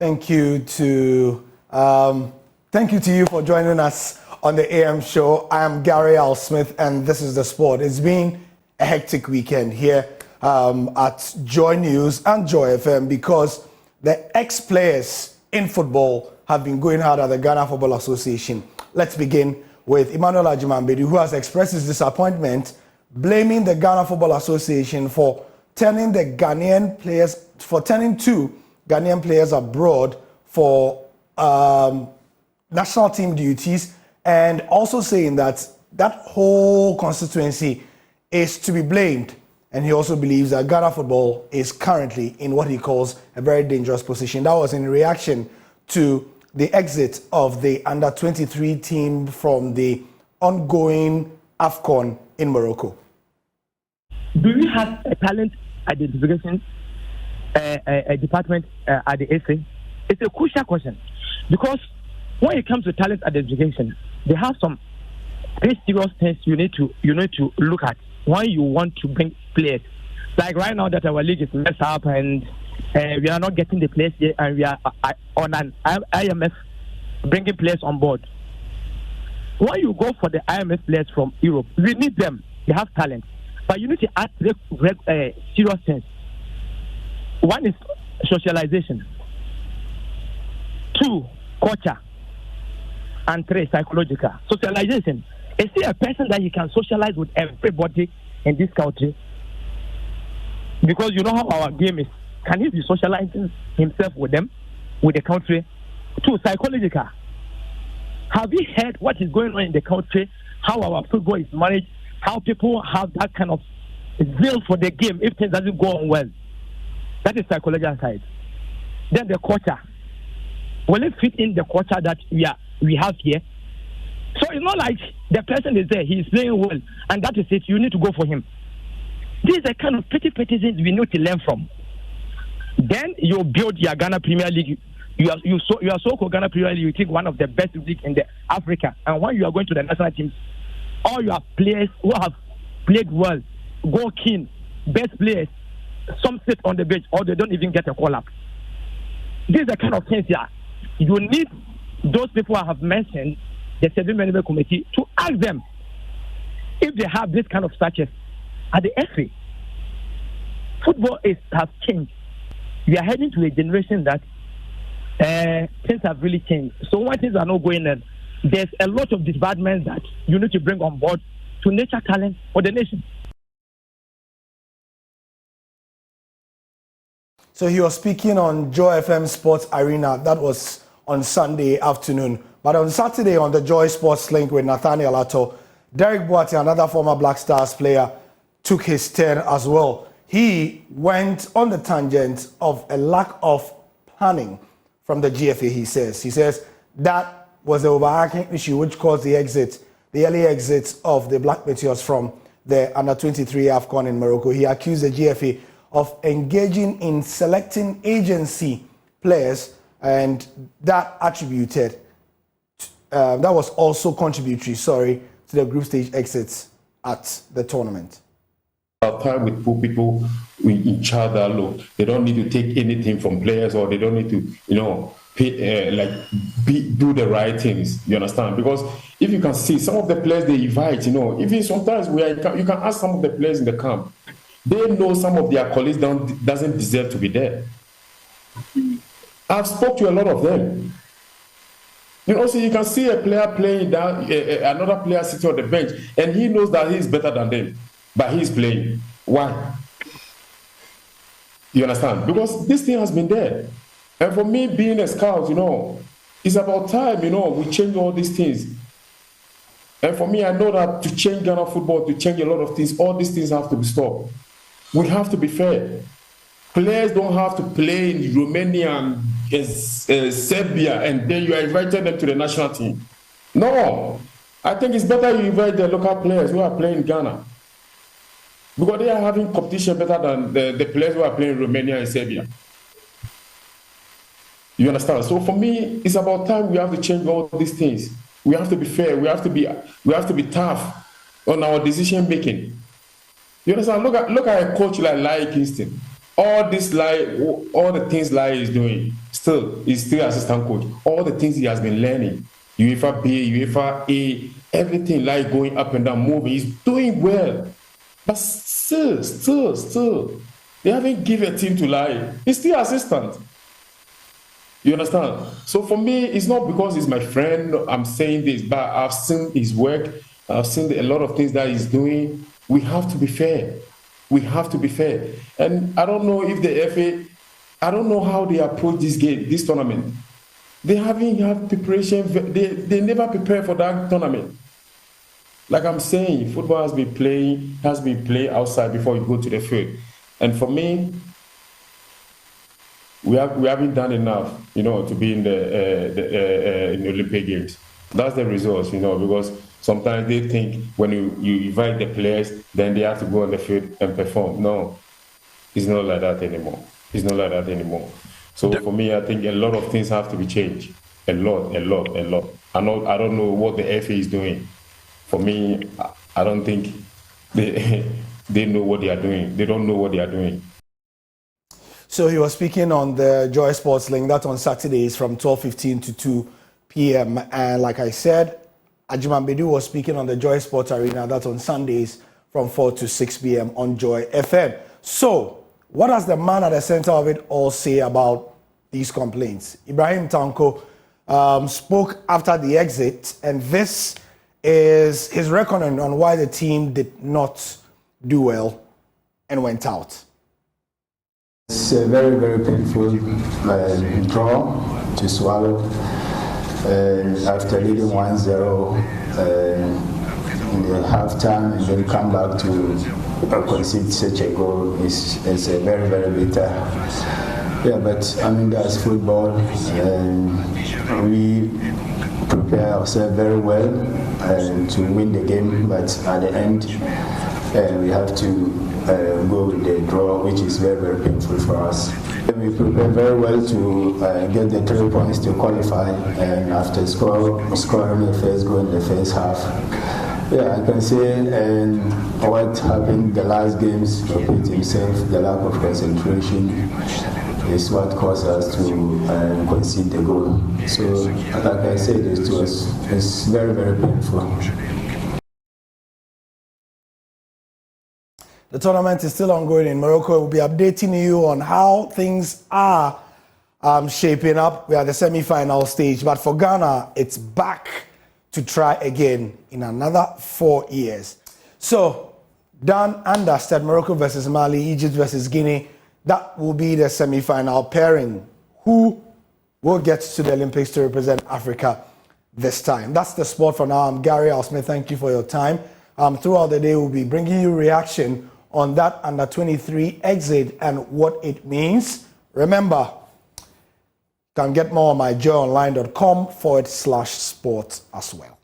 Thank you to you for joining us on the AM show. I am Gary Al Smith, and this is The Sport. It's been a hectic weekend here at Joy News and Joy FM because the ex-players in football have been going hard at the Ghana Football Association. Let's begin with Agyemang Badu, who has expressed his disappointment, blaming the Ghana Football Association for turning two Ghanaian players abroad for national team duties, and also saying that whole constituency is to be blamed. And he also believes that Ghana football is currently in what he calls a very dangerous position. That was in reaction to the exit of the under-23 team from the ongoing AFCON in Morocco. Do you have a talent identification a department at the SA? It's a crucial question because when it comes to talent identification, they have some very serious things you need to look at when you want to bring players. Like right now that our league is messed up and we are not getting the players yet, and we are on an IMF bringing players on board. When you go for the IMF players from Europe, we need them. They have talent, but you need to add serious things. One is socialization. 2, culture. And 3, psychological. Socialization. Is he a person that he can socialize with everybody in this country? Because you know how our game is. Can he be socializing himself with them, with the country? 2, psychological. Have you heard what is going on in the country? How our football is managed? How people have that kind of zeal for the game if things doesn't go on well? That is psychological side. Then the culture. Will it fit in the culture that we have here? So it's not like the person is there, he is playing well, and that is it, you need to go for him. These are kind of petty things we need to learn from. Then you build your Ghana Premier League. You are so-called Ghana Premier League, you think one of the best leagues in Africa. And when you are going to the national teams, all your players who have played well, go keen, best players, some sit on the bench or they don't even get a call up. These are kind of things here. You need those people I have mentioned, the 7 Management Committee, to ask them if they have this kind of status at the FA. Football has changed. We are heading to a generation that things have really changed. So when things are not going on, there's a lot of developments that you need to bring on board to nurture talent for the nation. So he was speaking on Joy FM Sports Arena. That was on Sunday afternoon. But on Saturday on the Joy Sports Link with Nathaniel Atto, Derek Boate, another former Black Stars player, took his turn as well. He went on the tangent of a lack of planning from the GFA, he says. He says that was the overarching issue which caused the early exit of the Black Meteors from the under-23 AFCON in Morocco. He accused the GFA of engaging in selecting agency players, and that was also contributory, to the group stage exits at the tournament. Time with people in charge that look, they don't need to take anything from players, or they don't need to, do the right things. You understand? Because if you can see some of the players they invite, even sometimes you can ask some of the players in the camp. They know some of their colleagues doesn't deserve to be there. I've spoke to a lot of them. So you can see a player playing down, another player sitting on the bench, and he knows that he's better than them, but he's playing. Why? You understand? Because this thing has been there. And for me, being a scout, it's about time, we change all these things. And for me, I know that to change Ghana football, to change a lot of things, all these things have to be stopped. We have to be fair. Players don't have to play in Romania and Serbia, and then you are inviting them to the national team. No. I think it's better you invite the local players who are playing in Ghana, because they are having competition better than the players who are playing in Romania and Serbia. You understand? So for me, it's about time we have to change all these things. We have to be fair. We have to be tough on our decision making. You understand? Look at a coach like Lai Kingston. All the things Lai is doing. he's still assistant coach. All the things he has been learning, UEFA B, UEFA A, everything like going up and down, moving, he's doing well. But still, they haven't given a team to lie. He's still assistant. You understand? So for me, it's not because he's my friend, I'm saying this, but I've seen his work, I've seen a lot of things that he's doing. We have to be fair. We have to be fair. And I don't know if the FA, I don't know how they approach this tournament. They haven't had preparation, they never prepare for that tournament. Like I'm saying, football has been played outside before you go to the field. And for me, we haven't done enough, to be in the Olympic Games. That's the results, because sometimes they think when you invite the players, then they have to go on the field and perform. No, it's not like that anymore. It's not like that anymore. So for me, I think a lot of things have to be changed. A lot. I don't know what the FA is doing. For me, I don't think they know what they are doing. They don't know what they are doing. So he was speaking on the Joy Sports Link. That's on Saturdays from 12:15 to 2 p.m. And like I said, Agyemang Badu was speaking on the Joy Sports Arena. That's on Sundays from 4 to 6 p.m. on Joy FM. So what does the man at the center of it all say about these complaints? Ibrahim Tanko spoke after the exit, and this is his reckoning on why the team did not do well and went out. It's a very, very painful draw to swallow. After leading 1-0 in the halftime and then come back to concede such a goal is a very, very bitter. Yeah, but that's football. We prepare ourselves very well to win the game, but at the end we have to go with the draw, which is very, very painful for us. We prepare very well to get the 3 points to qualify, and after scoring the first goal in the first half, yeah, I can say what happened the last games, repeat himself, the lack of concentration is what caused us to concede the goal. So, like I said, it's very, very painful. The tournament is still ongoing in Morocco. We'll be updating you on how things are shaping up. We are at the semi-final stage, but for Ghana, it's back to try again in another 4 years. So, Dan understood Morocco versus Mali, Egypt versus Guinea. That will be the semi-final pairing. Who will get to the Olympics to represent Africa this time? That's the sport for now. I'm Gary Alsmith. Thank you for your time. Throughout the day, we'll be bringing you reaction on that under-23 exit and what it means. Remember, you can get more on myjoyonline.com/sport as well.